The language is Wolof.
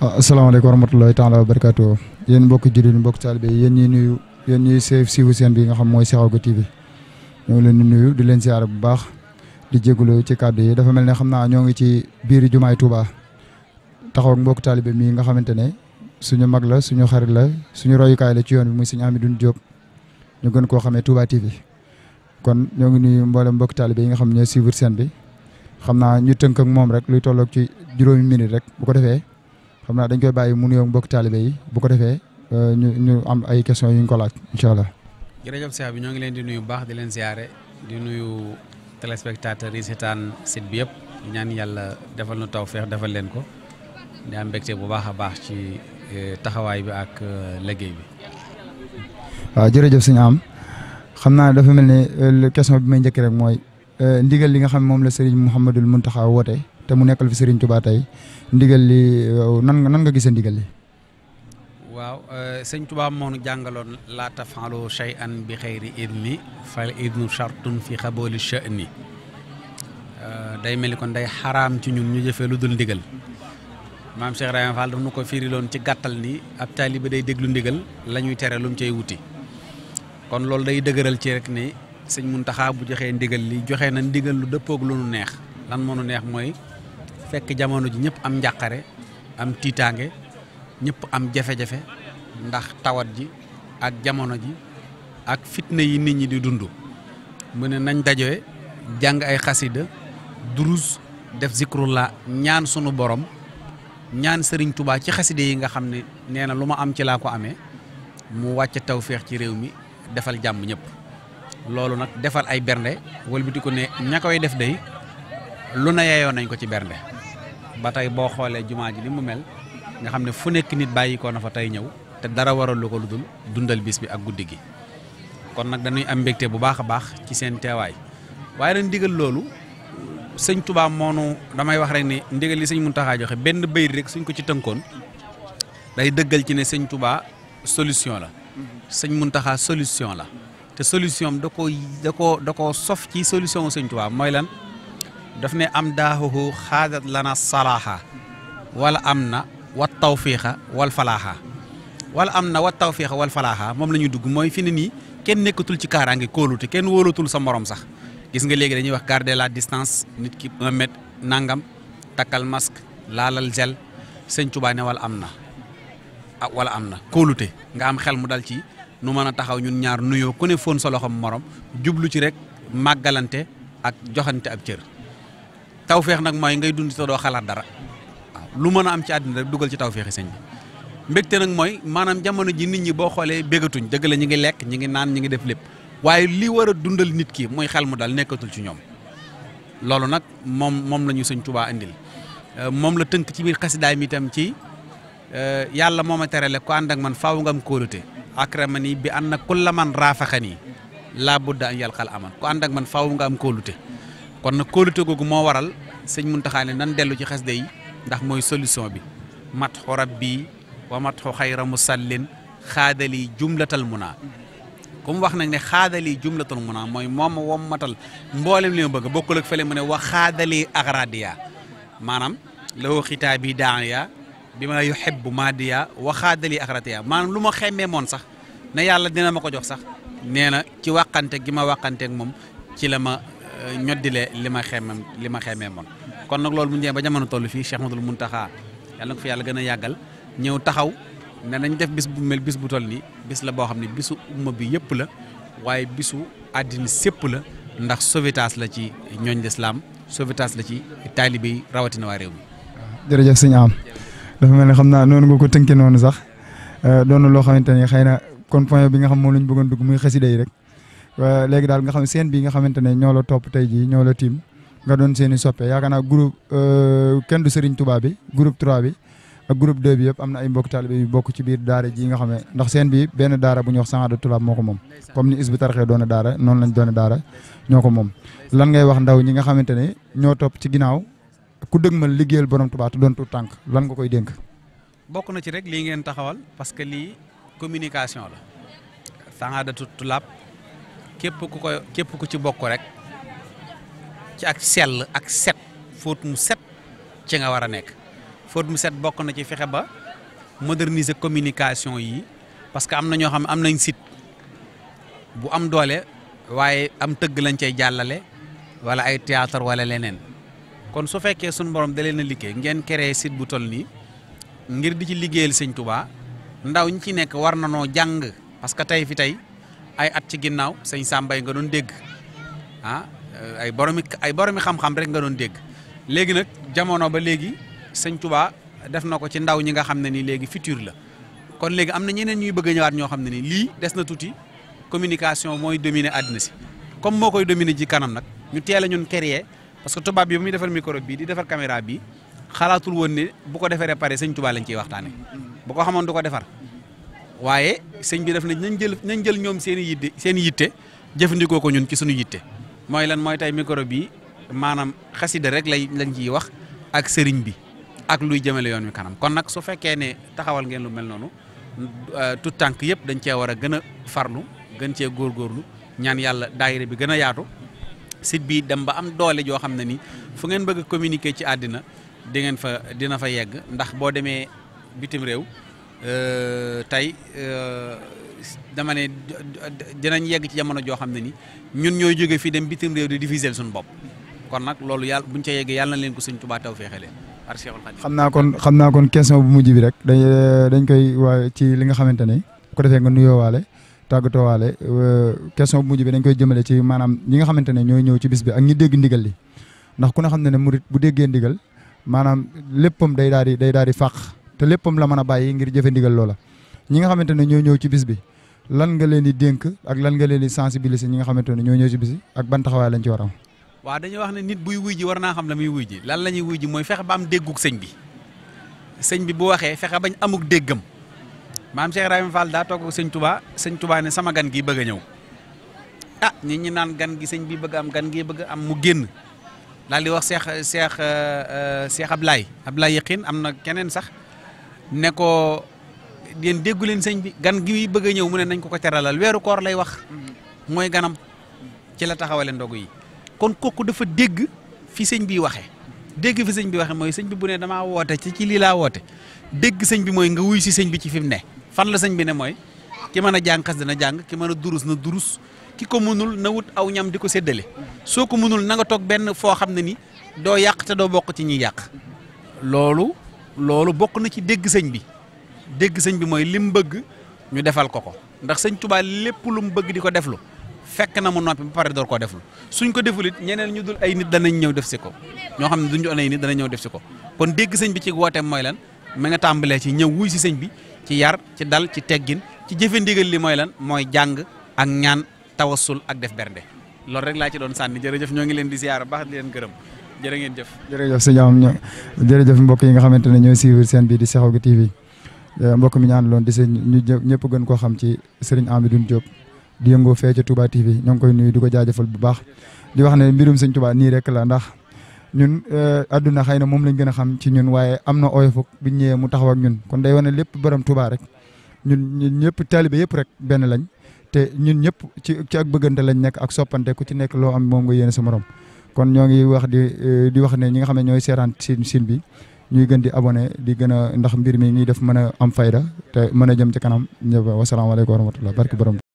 asalaamaaleykum wa rahmatulahi taala wa barakaatu yéen mbokki jullit mbokki taalibe yéen ñi nuyu yéen ñuy siiwu seen bi nga xam mooy Sekhawgui TV ñoo ngi leen di nuyu di leen siyaare bu baax di jégalu ci kàddu yi dafa mel ne xam naa ñoo ngi ci biir jumaay Touba taxaw ak mbokki taalibe mii nga xamante ne suñu mag la suñu xarit la suñu royukaay la ci yoon bi muy Serigne Amidoune Diop ñu gën koo xamee Touba TV kon ñoo ngi nuyu mboolem mbokki taalibe yi nga xam ñooy suivre seen bi xam naa ñu tënk ak moom rek luy tolloog ci juróomi minute rek bu ko defee xam naa dañ koy bàyyi mu nuyoo mbokki taalibe yi bu ko defee ñu am ay questions yu ñu ko laaj incha allah. jërëjëf Cheikh bi ñoo ngi leen di nuyu bu baax di leen ziare di nuyu téléspectateurs yi seetaan site bi yëpp di ñaan yàlla defal nu tawfeex defal leen ko di am mbégte bu baax a baax ci taxawaay bi ak liggéey bi. waaw jërëjëf sëñ am xam naa dafa mel ne question bi may njëkk rek mooy ndigal li nga xam moom la Serigne Mouhamadul Mountakha woote te mu nekkal fi Serigne Touba tey ndigal li nan nga gisee ndigal li. waaw sëñ Touba moo nu jàngaloon laa tafaalu shay'an bi xayri idni fal idnu shartun fi xabooli sha'ni day mel ni kon day xaraam ci ñun ñu jëfee lu dul ndigal maam Cheikh Ibrahima Fall daf nu ko firiloon ci gàttal ni ab taalibe day déglu ndigal la ñuy tere lu mu cay wuti kon loolu day dëgëral ci rek ni sëñ Mountakha bu joxee ndigal li joxe na ndigal lu dëppoog lu nu neex lan moo nu neex mooy fekk jamono ji ñëpp am njàqare am tiitaange ñëpp am jafe-jafe ndax tawat ji ak jamono ji ak fitna yi nit ñi di dund mu ne nañ dajee jàng ay xasida durus def zikrullah ñaan sunu borom ñaan Serigne Touba ci xasida yi nga xam ne nee na lu ma am ci laa ko amee mu wàcc tawféex ci réew mi defal jàmm ñëpp loolu nag defal ay bernde wëlbati ko ne ña koy def day lu na yeeyoo nañ ko ci bernde ba tey boo xoolee jumaa ji ni mu mel nga xam ne fu nekk nit bàyyi ko na fa tey ñëw te dara waral lu ko lu dul dundal bis bi ak guddi gi kon nag dañuy am mbégte bu baax a baax ci seen teewaay waaye nag ndigal loolu sëñ Touba moonu damay wax rek ni ndigal li sëñ Mountakha joxe benn bayit rek suñ ko ci tënkoon day dëggal ci ne sëñ Touba solution la sëñ Mountakha solution la te solution da koo sof ci solution sëñ Touba mooy lan daf ne am daahuhu xaadat lana salaaha wala am na wat tawfiixa wal falaaxa wala am na wat tawfiixa wal falaaxa moom la ñuy dugg mooy fi ne nii kenn nekkatul ci kaaraange kóolute kenn wóolatul sa morom sax gis nga léegi dañuy wax garder la distance nit ki 1 mètre nangam takkal masque laalal gel sëñ Touba ne wala am na kóolute nga am xel mu dal ci nu mën a taxaw ñun ñaar nuyoo ku ne fóon sa loxom morom jublu ci rek màggalante ak joxante ab cër tawféex nag mooy ngay dund te doo xalaat dara waaw lu mën a am ci àddina rek dugal ci tawféexi sëñ bi mbégte nag mooy maanaam jamono ji nit ñi boo xoolee béggatuñ dëgg la ñi ngi lekk ñi ngi naan ñi ngi def lépp waaye li war a dundal nit ki mooy xel mu dal nekkatul ci ñoom loolu nag moom la ñu sëñ Touba indil moom la tënk ci biir xasidaay mi itam ci yàlla moo ma terale ko ànd ak man faaw nga am kóolute akramani bi an na kulla man raafaxani laa budda an yalqal aman ko ànd ak man faaw nga am kóolute kon nag kóolute googu moo waral sëñ Mountakha ne nan dellu ci xasida yi ndax mooy solution bi matxu rabbi wa matxu xayra musallin xaadali jumlatal muna comme wax nag ne xaadali jumlatal muna mooy moom wommatal mboolem li ma bëgg bokkul ak fële mu ne wa xaadali agradiya maanaam lawoo xitaabi daaniya bi ma yuhibbu maadiya wa xaadali agradiya maanaam lu ma xemmee moon sax ne yàlla dina ma ko jox sax nee na ci wàqante gi ma wàqanteek moom ci la ma ñoddile li ma xemmee moon kon nag loolu bu ñu ba jamono toll fii Cheikh Ahmadoul Mountakha yàlla na ko fi yàlla gën a yàggal ñëw taxaw ne nañ def bis bu mel bis bu toll nii bis la boo xam ne bisu umma bi yëpp la waaye bisu àddina sépp la ndax sauvetage la ci ñooñ l'islam sauvetage la ci taalibe yi rawatina waa réew mi. jërëjëf sëñ am dafa mel ne xam naa noonu nga ko tënkee noonu sax doon loo xamante ne xëy na kon point bi nga xam moom la ñu bëggoon dugg muy xasida yi rek léegi daal nga xam seen bi nga xamante ne ñoo la topp tey jii ñoo la tiim nga doon seen i soppe yaakaar naa groupe kenn du Serigne Touba bi groupe 3 bi ak groupe 2 bi yëpp am na ay mbokk taalibe yu bokk ci biir daara ji nga xam ne ndax seen bi benn daara bu ñuy wax Sahada Tulaab moo ko moom comme ni Hizbut Tarqiyyah doone daara noonu lañ doone daara ñoo ko moom lan ngay wax ndaw ñi nga xamante ne ñoo topp ci ginnaaw ku dëgmal liggéeyal borom Touba te doon tuut tànk lan nga koy dénk. bokk na ci rek lii ngeen taxawal parce que lii communication la Sahada Tulaab képp ku ci bokk rek ci ak sell ak set fóot mu set ci nga war a nekk fóot mu set bokk na ci fexe ba moderniser communication yi parce que am na ñoo xam am nañ site bu am doole waaye am tëgg lañ cay jàllale wala ay théâtre wala leneen kon su fekkee suñu borom da leen a liggéey ngeen créé site bu toll nii ngir di ci liggéeyal sëñ Touba ndaw ñi ci nekk war na noo jàng parce que tey fi tey ay at ci ginnaaw sëñ Sambay nga doon dégg ay boromi xam-xam rek nga doon dégg léegi nag jamono ba léegi sëñ Touba def na ko ci ndaw ñi nga xam ne ni léegi futur la kon léegi am na ñeneen ñuy bëgg a ñëwaat ñoo xam ne ni lii des na tuuti communication mooy dominer àddina si comme moo koy dominer ci kanam nag ñu teel a ñun créer parce que tubaab bi ba muy defar micro bi di defar caméra bi xalaatul woon ne bu ko defaree pare sëñ Touba lañ ciy waxtaane bu ko xamoon du ko defar waaye sëñ bi def na nañ jël ñoom seen i yitte jëfandikoo ko ñun ci suñu yitte mooy lan mooy tey micro bi maanaam xasida rek lañ ciy wax ak sëriñ bi ak luy jëmale yoon wi kanam kon nag su fekkee ne taxawal ngeen lu mel noonu tout tànk yëpp dañ cee war a gën a farlu gën cee góorgóorlu ñaan yàlla daayira bi gën a yaatu site bi dem ba am doole joo xam ne ni fu ngeen bëgg a communiquer ci àddina dina fa yegg ndax boo demee bitim réew tey dama ne dinañ yegg ci jamono joo xam ne ni ñun ñooy jóge fii dem bitim réew di diffuser suñu bopp kon nag loolu yàlla buñ ca yeggee yàlla na leen ko sëñ Touba taw feexalee ar Cheikhul Khadim xam naa kon question bu mujj bi rek dañ koy waa ci li nga xamante ne bu ko defee nga nuyoowaale tàggatoowaale question bu mujj bi dañ koy jëmale ci maanaam ñi nga xamante ne ñooy ñëw ci bis bi ak ñi dégg ndigal li ndax ku ne xam ne ne murit bu déggee ndigal maanaam léppam day daal di fàq te léppam la mën a bàyyi ngir jëfe ndigal loola ñi nga xamante ne ñoo ñëw ci bis bi lan nga leen di dénk ak lan nga leen di sensibiliser ñi nga xamante ne ñoo ñëw ci bis bi ak ban taxawaay lañ ci war a am. waaw dañuy wax ne nit buy wuy ji war naa xam la muy wuy ji lan la ñuy wuy ji mooy fexe ba am déggug sëñ bi bu waxee fexe bañ amuk déggam maam Cheikh Ibrahima Fall daa toog sëñ Touba ne sama gan gi bëgg a ñëw nit ñi naan gan gi sëñ bi bëgg am gan gi bëgg am mu génn daal di wax Cheikh Ablaye Yaqin am na keneen sax ne ko yéen déggu leen sëñ bi gan gi bëgg a ñëw mu ne nañ ko teralal weeru koor lay wax mooy ganam ci la taxawale ndogu yi kon kooku dafa dégg fi sëñ bi waxee dégg fi sëñ bi waxee mooy sëñ bi bu ne damaa woote ci lii laa woote dégg sëñ bi mooy nga wuy si sëñ bi ci fi mu ne fan la sëñ bi ne mooy ki mën a jàng xas dana jàng ki mën a durus na durus ki ko mënul na wut aw ñam di ko séddale soo ko mënul na nga toog benn foo xam ne ni doo yàq te doo bokk ci ñiy yàq loolu bokk na ci dégg sëñ bi mooy lim bëgg ñu defal ko ndax sëñ Touba lépp lu mu bëgg di ko deflu fekk na mu noppi ba pare door koo deflu suñ ko deful it ñeneen ñu dul ay nit danañ ñëw def si ko ñoo xam ne duñ doon ay nit danañ ñëw def si ko kon dégg sëñ bi ci wooteem mooy lan ma nga tàmbalee ci ñëw wuy si sëñ bi ci yar ci dal ci teggin ci jëfe ndigal li mooy lan mooy jàng ak ñaan tawassul ak def bernde loolu rek laa ci doon sànni jërëjëf ñoo ngi leen di ziyaara baax di leen gërëm jërë ngeen jëf. jërëjëf sëñ am jërëjëf mbokk yi nga xamante ne ñooy suivre seen bi di Sekhawgui TV mbokk mi ñu àndaloon di sëñ ñu ñëpp gën koo xam ci Serigne Amidoune Diop di yëngoo fee ca Touba TV ñoo ngi koy nuyu di ko jaajëfal bu baax di wax ne mbirum sëñ Touba nii rek la ndax ñun adduna xëy na moom lañ gën a xam ci ñun waaye am na oyofuk biñ ñëwee mu taxaw ak ñun kon day wane lépp borom Touba rek ñun ñëpp taalibe yëpp rek benn lañ te ñun ñëpp ci ak bëggante lañ nekk ak soppante ku ci nekk loo am moom nga yéene sa morom kon ñoo ngi wax di wax ne ñi nga xam ne ñooy seeraan sin bi ñuy gën di abonné di gën a ndax mbir mi ñuy def mën a am fayda te mën a jëm ci kanam ñëpp wasalaamaaleykum wa rahmatullah barki borom